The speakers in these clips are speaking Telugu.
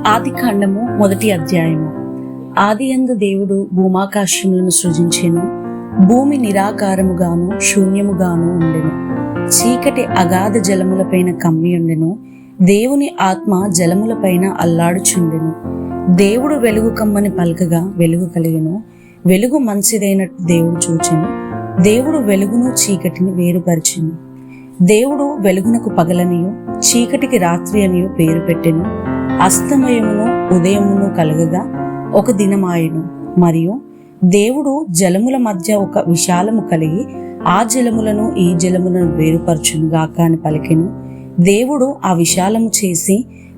ఆదికాండము 1వ అధ్యాయము. ఆదియందు దేవుడు భూమాకాశములను సృజించెను. భూమి నిరాకారముగాను శూన్యముగాను ఉండెను. చీకటి అగాధ జలములపైన కమ్మియుండెను. దేవుని ఆత్మ జలములపైన అల్లాడుచుండెను. దేవుడు వెలుగు కమ్మని పలకగా వెలుగు కలిగెను. వెలుగు మంచిదైనట్టు దేవుడు చూచెను. దేవుడు వెలుగును చీకటిని వేరుపరిచెను. దేవుడు వెలుగునకు పగలనియు చీకటికి రాత్రి అనియు పేరు పెట్టెను. అస్తమయమును ఉదయమును కలగగా ఒక దినమాయెను. మరియు దేవుడు జలముల మధ్య ఒక విశాలము కలిగి ఆ జలములను ఈ జలములను వేరుపరచునుగాక అని పలికెను. దేవుడు ఆ విశాలము చేసి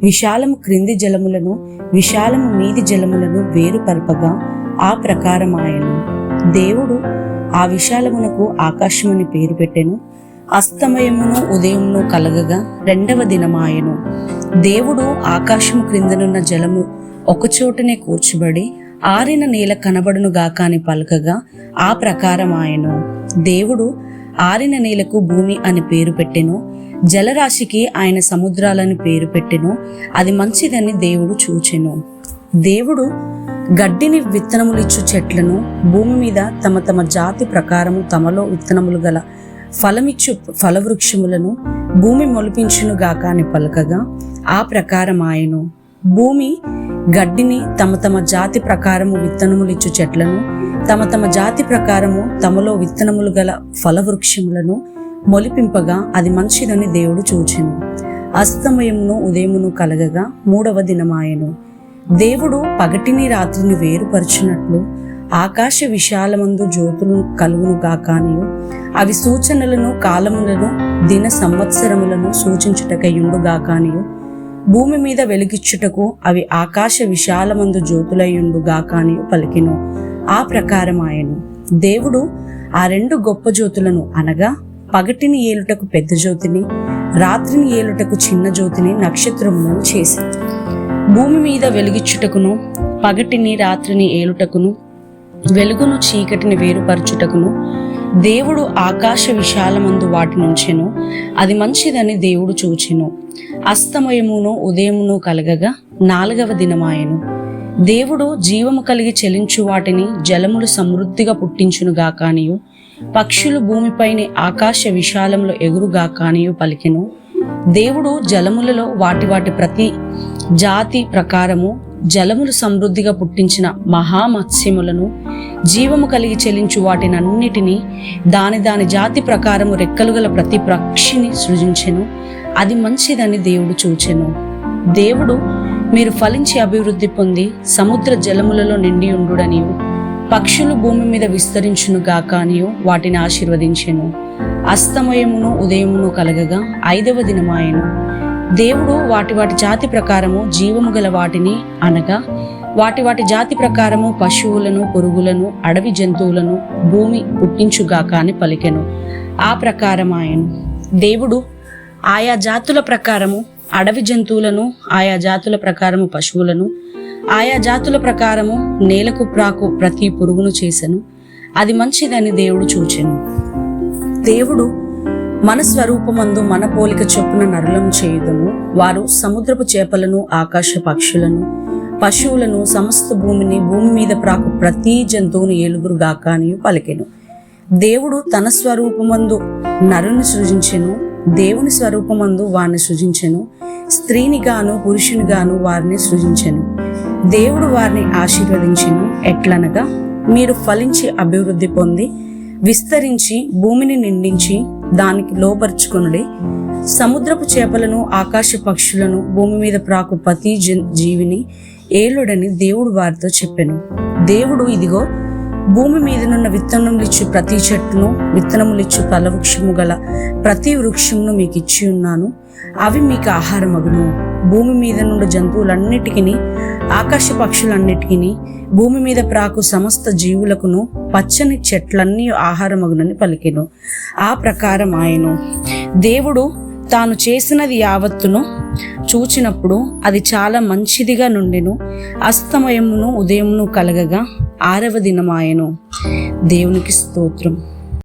విశాలము క్రింది జలములను విశాలము మీది జలములను వేరుపరపగా ఆ ప్రకారమాయెను. దేవుడు ఆ విశాలమునకు ఆకాశమని పేరు పెట్టెను. అస్తమయమును ఉదయమును కలగగా 2వ దినమాయెను. దేవుడు ఆకాశము క్రిందనున్న జలము ఒకచోటనే కూర్చుబడి ఆరిన నేల కనబడును గాక అని పలకగా ఆ ప్రకారమాయెను. దేవుడు ఆరిన నేలకు భూమి అని పేరు పెట్టెను. జలరాశికి ఆయన సముద్రాలని పేరు పెట్టెను. అది మంచిదని దేవుడు చూచెను. దేవుడు గడ్డిని విత్తనములిచ్చు చెట్లను భూమి మీద తమ తమ జాతి ప్రకారము తమలో విత్తనములు గల ఫలమిచ్చు ఫలవృక్షములను భూమి మొలిపించును గాక అని పలకగా ఆ ప్రకారమాయెను. భూమి గడ్డిని తమ తమ జాతి ప్రకారము విత్తనములిచ్చు చెట్లను తమ తమ జాతి ప్రకారము తమలో విత్తనములు గల ఫలవృక్షములను మొలిపింపగా అది మంచిదని దేవుడు చూచెను. అస్తమయమును ఉదయమును కలగగా 3వ దినమాయెను. దేవుడు పగటిని రాత్రిని వేరుపరచినట్లు ఆకాశ విశాలమందు జ్యోతులు కలుగును గాకానియు అవి సూచనలను కాలములను దిన సంవత్సరములను సూచించుటకయుండు గాకానియు భూమి మీద వెలిగిచ్చుటకు అవి ఆకాశ విశాలమందు జ్యోతులయుండు గాకానియు పలికెను. ఆ ప్రకారమాయెను. దేవుడు ఆ 2 గొప్ప జ్యోతులను అనగా పగటిని ఏలుటకు పెద్ద జ్యోతిని రాత్రిని ఏలుటకు చిన్న జ్యోతిని నక్షత్రములను చేశాడు. భూమి మీద వెలిగిచ్చుటకును పగటిని రాత్రిని ఏలుటకును వెలుగును చీకటిని వేరుపరచుటకును దేవుడు ఆకాశ విశాలమందు వాటినుంచెను. అది మంచిదని దేవుడు చూచెను. అస్తమయమును ఉదయమును కలగగా 4వ దినమాయెను. దేవుడు జీవము కలిగి చెలించు వాటిని జలములు సమృద్ధిగా పుట్టించును గాకానియు పక్షులు భూమిపైని ఆకాశ విశాలంలో ఎగురుగాకానియు పలికెను. దేవుడు జలములలో వాటి వాటి ప్రతి జాతి ప్రకారము జలములు సమృద్ధిగా పుట్టించిన మహామత్స్యములను జీవము కలిగి చెలించు వాటినన్నిటినీ దాని దాని జాతి ప్రకారము రెక్కలు గల ప్రతి పక్షిని సృజించెను. అది మంచిదని దేవుడు చూచెను. దేవుడు మీరు ఫలించి అభివృద్ధి పొంది సముద్ర జలములలో నిండి ఉండుడనియు పక్షులు భూమి మీద విస్తరించును గాక అనియు వాటిని ఆశీర్వదించెను. అస్తమయమును ఉదయమును కలగగా 5వ దినమాయెను. దేవుడు వాటి వాటి జాతి ప్రకారము జీవము గల వాటిని అనగా వాటి వాటి జాతి ప్రకారము పశువులను పురుగులను అడవి జంతువులను భూమి పుట్టించుగాక అని పలికెను. ఆ ప్రకారమాయెను. దేవుడు ఆయా జాతుల ప్రకారము అడవి జంతువులను ఆయా జాతుల ప్రకారము పశువులను ఆయా జాతుల ప్రకారము నేలకు ప్రాకు ప్రతి పురుగును చేసెను. అది మంచిదని దేవుడు చూచెను. దేవుడు మన స్వరూపమందు మన పోలిక చొప్పున నరులను చేయుదము. వారు సముద్రపు చేపలను ఆకాశ పక్షులను పశువులను సమస్త భూమిని భూమి మీద ప్రాకు ప్రతి జంతువును ఏలుగురు గాక అని పలికెను. దేవుడు తన స్వరూపమందు నరుని సృజించెను. దేవుని స్వరూపమందు వారిని సృజించెను. స్త్రీని గాను పురుషుని గాను వారిని సృజించెను. దేవుడు వారిని ఆశీర్వదించెను. ఎట్లనగా మీరు ఫలించి అభివృద్ధి పొంది విస్తరించి భూమిని నిండించి దానికి లోపరుచుకొనుడి. సముద్రపు చేపలను ఆకాశ పక్షులను భూమి మీద ప్రాకు ప్రతి జీవిని ఏలుడని దేవుడు వారితో చెప్పెను. దేవుడు ఇదిగో భూమి మీదనున్న విత్తనములిచ్చు ప్రతి చెట్టును విత్తనములిచ్చు ఫలవృక్షము గల ప్రతి వృక్షమును మీకు ఇచ్చి ఉన్నాను. అవి మీకు ఆహారమగును. భూమి మీద నుండి జంతువులన్నిటికీ ఆకాశ పక్షులన్నిటికీ భూమి మీద ప్రాకు సమస్త జీవులకును పచ్చని చెట్లన్నీ ఆహారమగునని పలికెను. ఆ ప్రకారం ఆయను. దేవుడు తాను చేసినది యావత్తును చూచినప్పుడు అది చాలా మంచిదిగా నుండెను. అస్తమయమును ఉదయమును కలగగా 6వ దినమాయెను. దేవునికి స్తోత్రం.